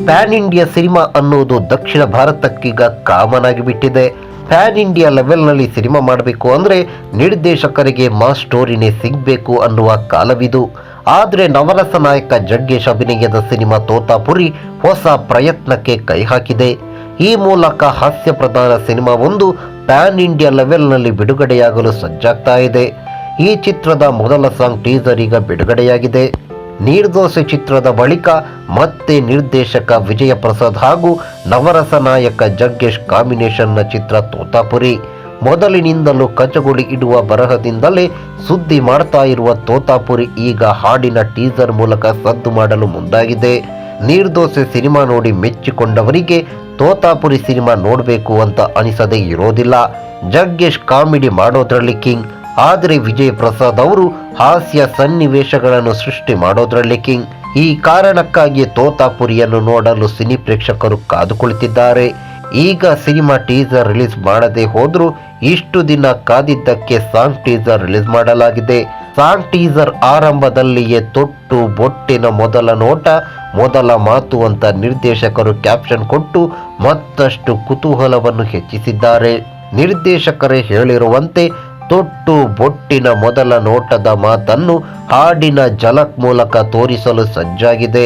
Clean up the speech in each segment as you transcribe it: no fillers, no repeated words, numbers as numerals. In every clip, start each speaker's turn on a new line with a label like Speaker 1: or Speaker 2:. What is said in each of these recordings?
Speaker 1: PAN India cinema ಅನ್ನೋದು ದಕ್ಷಿಣ ಭಾರತಕ್ಕೀಗ common ಆಗಿಬಿಟ್ಟಿದೆ. PAN India ಲೆವೆಲ್ನಲ್ಲಿ cinema ಮಾಡಬೇಕು ಅಂದರೆ ನಿರ್ದೇಶಕರಿಗೆ ಮಾಸ್ ಸ್ಟೋರಿನೇ ಸಿಗಬೇಕು ಅನ್ನುವ ಕಾಲವಿದು. ಆದರೆ ನವರಸ ನಾಯಕ ಜಗ್ಗೇಶ್ ಅಭಿನಯದ ಸಿನಿಮಾ ತೋತಾಪುರಿ ಹೊಸ ಪ್ರಯತ್ನಕ್ಕೆ ಕೈ ಹಾಕಿದೆ. ಈ ಮೂಲಕ ಹಾಸ್ಯ ಪ್ರಧಾನ ಸಿನಿಮಾ ಒಂದು ಪ್ಯಾನ್ ಇಂಡಿಯಾ ಲೆವೆಲ್ನಲ್ಲಿ ಬಿಡುಗಡೆಯಾಗಲು ಸಜ್ಜಾಗ್ತಾ ಇದೆ. ಈ ಚಿತ್ರದ ಮೊದಲ ಸಾಂಗ್ ಟೀಸರ್ ಈಗ ಬಿಡುಗಡೆಯಾಗಿದೆ. ನಿರ್ದೋಷಿ ಚಿತ್ರದ ಬಳಿಕ ಮತ್ತೆ ನಿರ್ದೇಶಕ ವಿಜಯ ಪ್ರಸಾದ್ ಹಾಗೂ ನವರಸ ನಾಯಕ ಜಗ್ಗೇಶ್ ಕಾಂಬಿನೇಷನ್ನ ಚಿತ್ರ ತೋತಾಪುರಿ. ಮೊದಲಿನಿಂದಲೂ ಕಚಗುಳಿ ಇಡುವ ಬರಹದಿಂದಲೇ ಸುದ್ದಿ ಮಾಡ್ತಾ ಇರುವ ತೋತಾಪುರಿ ಈಗ ಹಾಡಿನ ಟೀಸರ್ ಮೂಲಕ ಸದ್ದು ಮಾಡಲು ಮುಂದಾಗಿದೆ. ನಿರ್ದೋಷಿ ಸಿನಿಮಾ ನೋಡಿ ಮೆಚ್ಚಿಕೊಂಡವರಿಗೆ ತೋತಾಪುರಿ ಸಿನಿಮಾ ನೋಡಬೇಕು ಅಂತ ಅನಿಸದೇ ಇರೋದಿಲ್ಲ. ಜಗ್ಗೇಶ್ ಕಾಮಿಡಿ ಮಾಡೋದ್ರಲ್ಲಿ ಕಿಂಗ್, ಆದರೆ ವಿಜಯ್ ಪ್ರಸಾದ್ ಅವರು ಹಾಸ್ಯ ಸನ್ನಿವೇಶಗಳನ್ನು ಸೃಷ್ಟಿ ಮಾಡೋದ್ರಲ್ಲಿ ಕಿಂಗ್. ಈ ಕಾರಣಕ್ಕಾಗಿ ತೋತಾಪುರಿಯನ್ನು ನೋಡಲು ಸಿನಿ ಪ್ರೇಕ್ಷಕರು ಕಾದು ಕುಳಿತಿದ್ದಾರೆ. ಈಗ ಸಿನಿಮಾ ಟೀಸರ್ ರಿಲೀಸ್ ಮಾಡದೆ ಹೋದ್ರೂ ಇಷ್ಟು ದಿನ ಕಾದಿದ್ದಕ್ಕೆ ಸಾಂಗ್ ಟೀಸರ್ ರಿಲೀಸ್ ಮಾಡಲಾಗಿದೆ. ಸಾಂಗ್ ಟೀಸರ್ ಆರಂಭದಲ್ಲಿಯೇ ತೊಟ್ಟು ಬೊಟ್ಟಿನ ಮೊದಲ ನೋಟ ಮೊದಲ ಮಾತು ಅಂತ ನಿರ್ದೇಶಕರು ಕ್ಯಾಪ್ಷನ್ ಕೊಟ್ಟು ಮತ್ತಷ್ಟು ಕುತೂಹಲವನ್ನು ಹೆಚ್ಚಿಸಿದ್ದಾರೆ. ನಿರ್ದೇಶಕರೇ ಹೇಳಿರುವಂತೆ ತೊಟ್ಟು ಬೊಟ್ಟಿನ ಮೊದಲ ನೋಟದ ಮಾತನ್ನು ಹಾಡಿನ ಝಲಕ್ ಮೂಲಕ ತೋರಿಸಲು ಸಜ್ಜಾಗಿದೆ.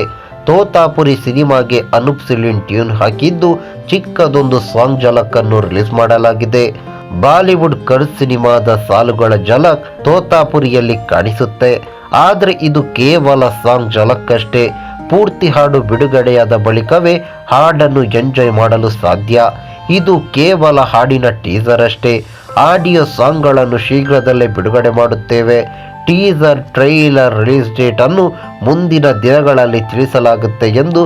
Speaker 1: ತೋತಾಪುರಿ ಸಿನಿಮಾಗೆ ಅನೂಪ್ ಸಿಲಿನ್ ಟ್ಯೂನ್ ಹಾಕಿದ್ದು ಚಿಕ್ಕದೊಂದು ಸಾಂಗ್ ಝಲಕ್ ಅನ್ನು ರಿಲೀಸ್ ಮಾಡಲಾಗಿದೆ. ಬಾಲಿವುಡ್ ಕರ್ಸ್ ಸಿನಿಮಾದ ಸಾಲುಗಳ ಝಲಕ್ ತೋತಾಪುರಿಯಲ್ಲಿ ಕಾಣಿಸುತ್ತೆ. ಆದರೆ ಇದು ಕೇವಲ ಸಾಂಗ್ ಝಲಕ್ ಅಷ್ಟೇ. ಪೂರ್ತಿ ಹಾಡು ಬಿಡುಗಡೆಯಾದ ಬಳಿಕವೇ ಹಾಡನ್ನು ಎಂಜಾಯ್ ಮಾಡಲು ಸಾಧ್ಯ. ಇದು ಕೇವಲ ಹಾಡಿನ ಟೀಸರ್ ಅಷ್ಟೇ. ಆಡಿಯೋ ಸಾಂಗ್ಗಳನ್ನು ಶೀಘ್ರದಲ್ಲೇ ಬಿಡುಗಡೆ ಮಾಡುತ್ತೇವೆ. ಟೀಸರ್ ಟ್ರೈಲರ್ ರಿಲೀಸ್ ಡೇಟ್ ಅನ್ನು ಮುಂದಿನ ದಿನಗಳಲ್ಲಿ ತಿಳಿಸಲಾಗುತ್ತೆ ಎಂದು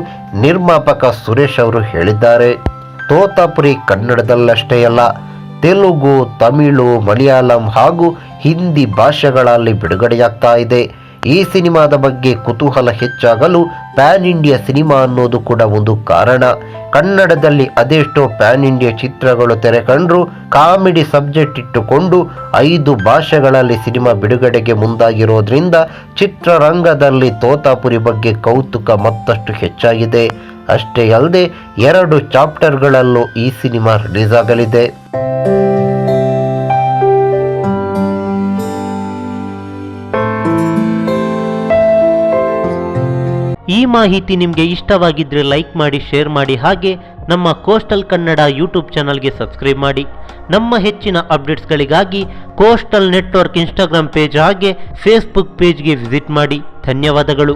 Speaker 1: ನಿರ್ಮಾಪಕ ಸುರೇಶ್ ಅವರು ಹೇಳಿದ್ದಾರೆ. ತೋತಾಪುರಿ ಕನ್ನಡದಲ್ಲಷ್ಟೇ ಅಲ್ಲ, ತೆಲುಗು, ತಮಿಳು, ಮಲಯಾಳಂ ಹಾಗೂ ಹಿಂದಿ ಭಾಷೆಗಳಲ್ಲಿ ಬಿಡುಗಡೆಯಾಗ್ತಾ ಇದೆ. ಈ ಸಿನಿಮಾದ ಬಗ್ಗೆ ಕುತೂಹಲ ಹೆಚ್ಚಾಗಲು ಪ್ಯಾನ್ ಇಂಡಿಯಾ ಸಿನಿಮಾ ಅನ್ನೋದು ಕೂಡ ಒಂದು ಕಾರಣ. ಕನ್ನಡದಲ್ಲಿ ಅದೆಷ್ಟೋ ಪ್ಯಾನ್ ಇಂಡಿಯಾ ಚಿತ್ರಗಳು ತೆರೆ ಕಂಡ್ರು ಕಾಮಿಡಿ ಸಬ್ಜೆಕ್ಟ್ ಇಟ್ಟುಕೊಂಡು 5 ಭಾಷೆಗಳಲ್ಲಿ ಸಿನಿಮಾ ಬಿಡುಗಡೆಗೆ ಮುಂದಾಗಿರೋದ್ರಿಂದ ಚಿತ್ರರಂಗದಲ್ಲಿ ತೋತಾಪುರಿ ಬಗ್ಗೆ ಕೌತುಕ ಮತ್ತಷ್ಟು ಹೆಚ್ಚಾಗಿದೆ. ಅಷ್ಟೇ ಅಲ್ಲದೆ 2 ಚಾಪ್ಟರ್ಗಳಲ್ಲೂ ಈ ಸಿನಿಮಾ ರಿಲೀಸ್ ಆಗಲಿದೆ.
Speaker 2: ಈ ಮಾಹಿತಿ ನಿಮಗೆ ಇಷ್ಟವಾಗಿದ್ದರೆ ಲೈಕ್ ಮಾಡಿ, ಶೇರ್ ಮಾಡಿ, ಹಾಗೆ ನಮ್ಮ ಕೋಸ್ಟಲ್ ಕನ್ನಡ ಯೂಟ್ಯೂಬ್ ಚಾನಲ್ಗೆ ಸಬ್ಸ್ಕ್ರೈಬ್ ಮಾಡಿ. ನಮ್ಮ ಹೆಚ್ಚಿನ ಅಪ್ಡೇಟ್ಸ್ಗಳಿಗಾಗಿ ಕೋಸ್ಟಲ್ ನೆಟ್ವರ್ಕ್ ಇನ್ಸ್ಟಾಗ್ರಾಮ್ ಪೇಜ್ ಹಾಗೆ ಫೇಸ್ಬುಕ್ ಪೇಜ್ಗೆ ವಿಸಿಟ್ ಮಾಡಿ. ಧನ್ಯವಾದಗಳು.